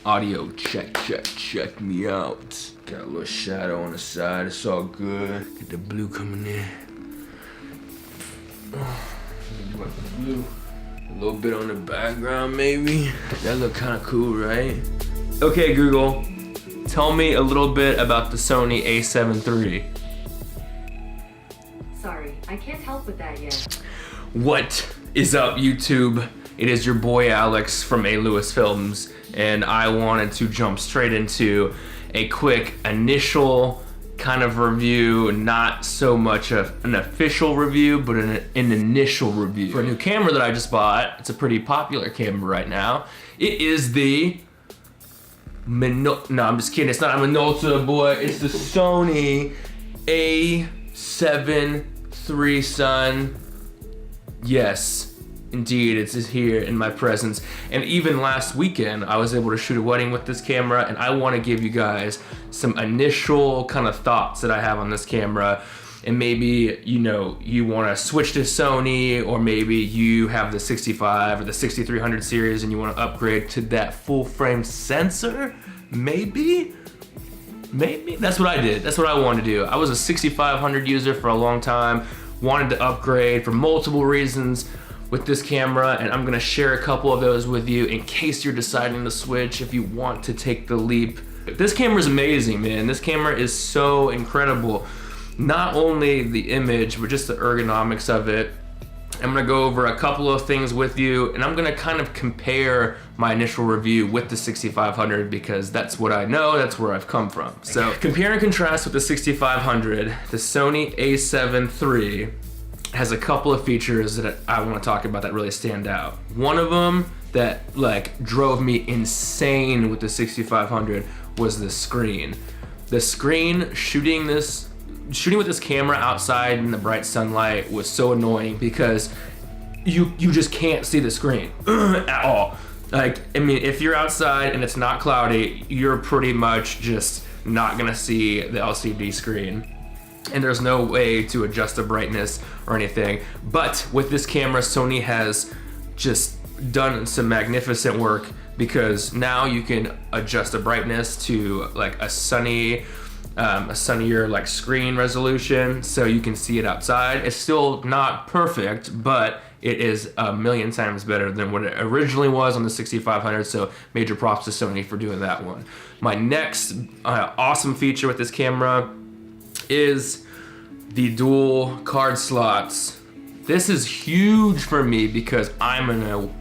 Audio check me out. Got a little shadow on the side, it's all good. Get the blue coming in. Do like the blue. A little bit on the background maybe. That look kind of cool, right? Okay, Google, tell me a little bit about the Sony A7III. Sorry, I can't help with that yet. What is up, YouTube? It is your boy Alex from A. Lewis Films, and I wanted to jump straight into a quick initial kind of review, not so much of an official review, but an initial review for a new camera that I just bought. It's a pretty popular camera right now. It is the no, I'm just kidding. It's not a Minolta, boy. It's the Sony A7III, son. Yes, indeed, it's here in my presence. And even last weekend, I was able to shoot a wedding with this camera, and I want to give you guys some initial kind of thoughts that I have on this camera. And maybe, you know, you want to switch to Sony, or maybe you have the 65 or the 6300 series and you want to upgrade to that full frame sensor. Maybe that's what I did. That's what I wanted to do. I was a 6500 user for a long time, wanted to upgrade for multiple reasons with this camera, and I'm gonna share a couple of those with you in case you're deciding to switch, if you want to take the leap. This camera is amazing, man. This camera is so incredible. Not only the image, but just the ergonomics of it. I'm gonna go over a couple of things with you, and I'm gonna kind of compare my initial review with the 6500 because that's what I know, that's where I've come from. So compare and contrast with the 6500, the Sony A7III has a couple of features that I want to talk about that really stand out. One of them that like drove me insane with the 6500 was the screen. The screen shooting with this camera outside in the bright sunlight was so annoying because you just can't see the screen at all. Like, I mean, if you're outside and it's not cloudy, you're pretty much just not gonna see the LCD screen. And there's no way to adjust the brightness or anything. But with this camera, Sony has just done some magnificent work because now you can adjust the brightness to like a sunnier like screen resolution, so you can see it outside. It's still not perfect, but it is a million times better than what it originally was on the 6500, so major props to Sony for doing that one. My next awesome feature with this camera is the dual card slots. This is huge for me because I'm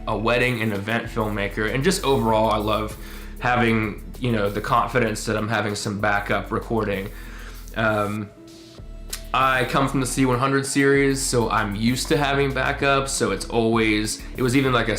a wedding and event filmmaker, and just overall I love having, you know, the confidence that I'm having some backup recording. I come from the C100 series, so I'm used to having backup, so it was even like a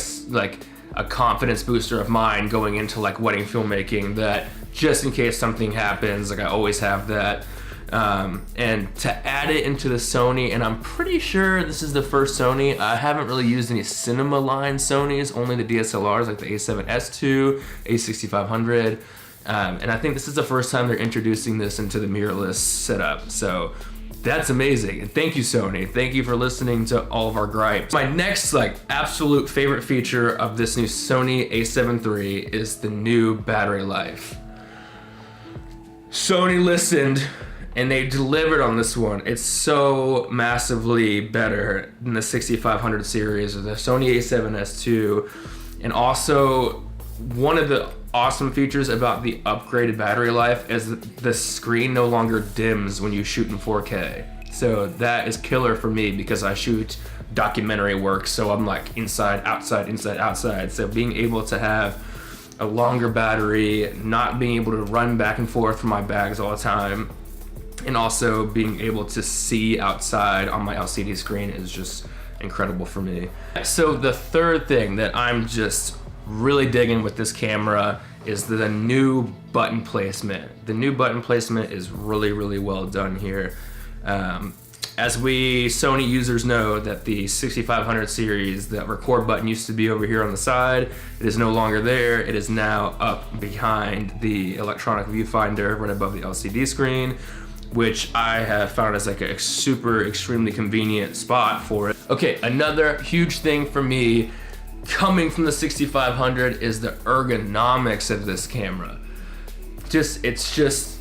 confidence booster of mine going into like wedding filmmaking, that just in case something happens, like I always have that. And to add it into the Sony, and I'm pretty sure this is the first Sony, I haven't really used any cinema line Sonys, only the DSLRs like the A7S II, A6500, and I think this is the first time they're introducing this into the mirrorless setup, so that's amazing. And thank you, Sony. Thank you for listening to all of our gripes. My next like absolute favorite feature of this new Sony A7III is the new battery life. Sony listened and they delivered on this one. It's so massively better than the 6500 series or the Sony A7S II. And also, one of the awesome features about the upgraded battery life is that the screen no longer dims when you shoot in 4K. So that is killer for me because I shoot documentary work, so I'm like inside, outside, inside, outside. So being able to have a longer battery, not being able to run back and forth from my bags all the time, and also being able to see outside on my LCD screen is just incredible for me. So the third thing that I'm just really digging with this camera is the new button placement. The new button placement is really, really well done here. As we Sony users know, that the 6500 series, that record button used to be over here on the side. It is no longer there. It is now up behind the electronic viewfinder right above the LCD screen, which I have found as like a super extremely convenient spot for it. Okay, another huge thing for me coming from the 6500 is the ergonomics of this camera. It's just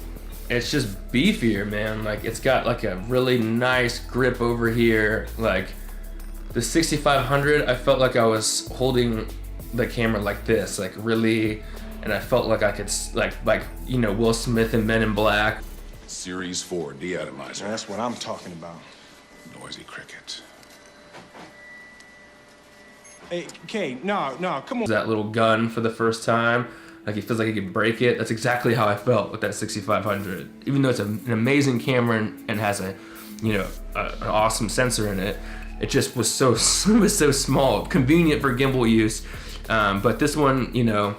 beefier, man. Like, it's got like a really nice grip over here. Like, the 6500, I felt like I was holding the camera like this, like really, and I felt like I could, like you know, Will Smith in Men in Black. Series 4 deatomizer. That's what I'm talking about. Noisy cricket. Hey, Kay, no, come on. That little gun for the first time, like he feels like he could break it. That's exactly how I felt with that 6500. Even though it's an amazing camera and has a, you know, an awesome sensor in it, it just was so small, convenient for gimbal use. But this one, you know,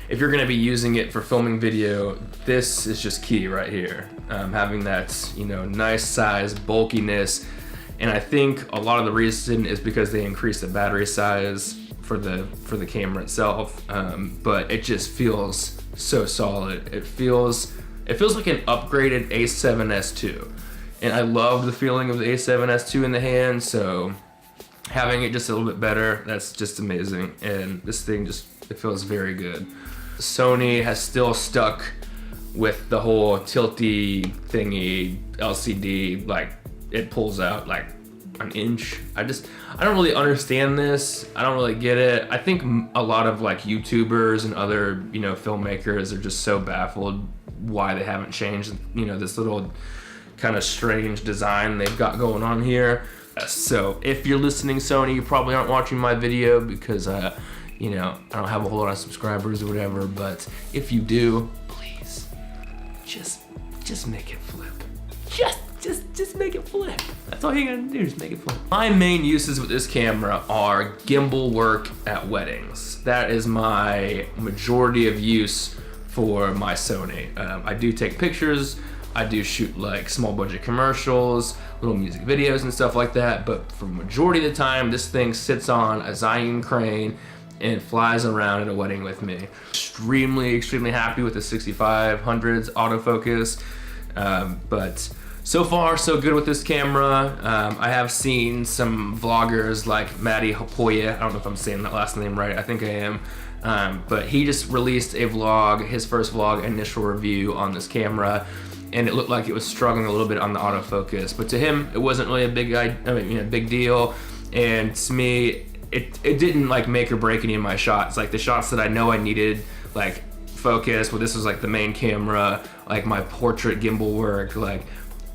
if you're gonna be using it for filming video, this is just key right here. Having that, you know, nice size, bulkiness. And I think a lot of the reason is because they increased the battery size for the camera itself. But it just feels so solid. It feels like an upgraded A7S II. And I love the feeling of the A7S II in the hand, so having it just a little bit better, that's just amazing. And this thing it feels very good. Sony has still stuck with the whole tilty thingy LCD, like it pulls out like an inch. I don't really understand this. I don't really get it. I think a lot of like YouTubers and other, you know, filmmakers are just so baffled why they haven't changed, you know, this little kind of strange design they've got going on here. So if you're listening, Sony, you probably aren't watching my video because you know, I don't have a whole lot of subscribers or whatever, but if you do, please just make it flip. Just make it flip. That's all you gotta do, just make it flip. My main uses with this camera are gimbal work at weddings. That is my majority of use for my Sony. I do take pictures, I do shoot like small budget commercials, little music videos and stuff like that, but for majority of the time, this thing sits on a Zion crane and flies around at a wedding with me. Extremely happy with the 6500's autofocus, but so far so good with this camera. I have seen some vloggers like Matty Hapoya, I don't know if I'm saying that last name right, I think I am, but he just released a vlog, his first vlog initial review on this camera, and it looked like it was struggling a little bit on the autofocus, but to him it wasn't really a big deal, and to me it didn't like make or break any of my shots. Like the shots that I know I needed like focus, well, this was like the main camera, like my portrait gimbal work, like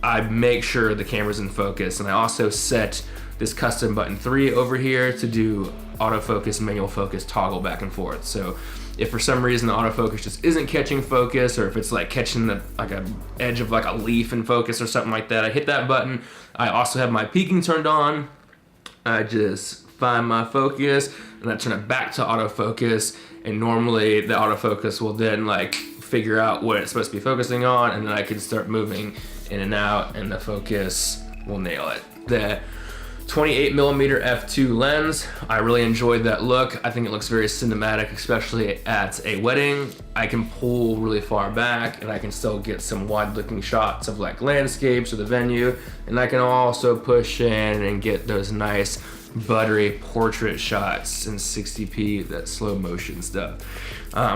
I make sure the camera's in focus, and I also set this custom button 3 over here to do autofocus, manual focus, toggle back and forth. So if for some reason the autofocus just isn't catching focus, or if it's like catching the like a edge of like a leaf in focus or something like that, I hit that button. I also have my peaking turned on. I just find my focus and I turn it back to autofocus, and normally the autofocus will then like figure out what it's supposed to be focusing on, and then I can start moving in and out and the focus will nail it. The 28mm f2 lens, I really enjoyed that look. I think it looks very cinematic, especially at a wedding. I can pull really far back and I can still get some wide looking shots of like landscapes or the venue, and I can also push in and get those nice buttery portrait shots in 60p, that slow motion stuff.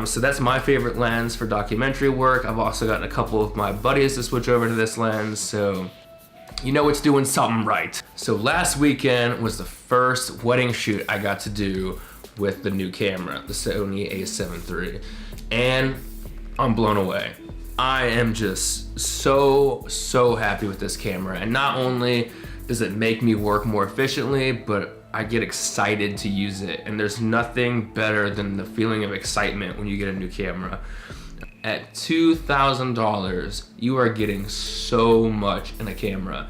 So that's my favorite lens for documentary work. I've also gotten a couple of my buddies to switch over to this lens, so you know it's doing something right. So last weekend was the first wedding shoot I got to do with the new camera, the Sony A7III, and I'm blown away. I am just so happy with this camera, and not only does it make me work more efficiently, but I get excited to use it, and there's nothing better than the feeling of excitement when you get a new camera. At $2,000, you are getting so much in a camera.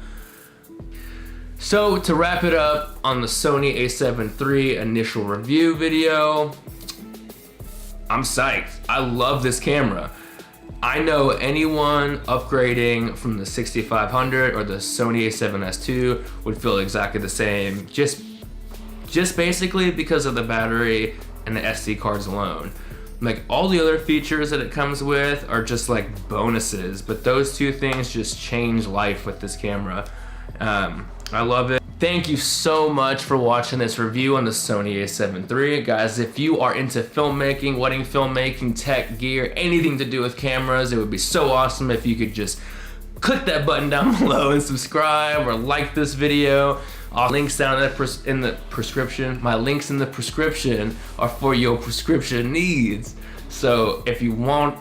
So to wrap it up on the Sony A7 III initial review video, I'm psyched. I love this camera. I know anyone upgrading from the 6500 or the Sony A7S II would feel exactly the same, just basically because of the battery and the SD cards alone. Like all the other features that it comes with are just like bonuses, but those two things just change life with this camera. I love it. Thank you so much for watching this review on the Sony A7 III. Guys, if you are into filmmaking, wedding filmmaking, tech gear, anything to do with cameras, it would be so awesome if you could just click that button down below and subscribe or like this video. All links down in the prescription. My links in the prescription are for your prescription needs. So if you want,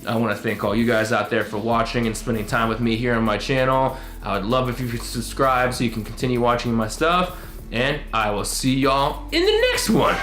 I want to thank all you guys out there for watching and spending time with me here on my channel. I would love if you could subscribe so you can continue watching my stuff. And I will see y'all in the next one.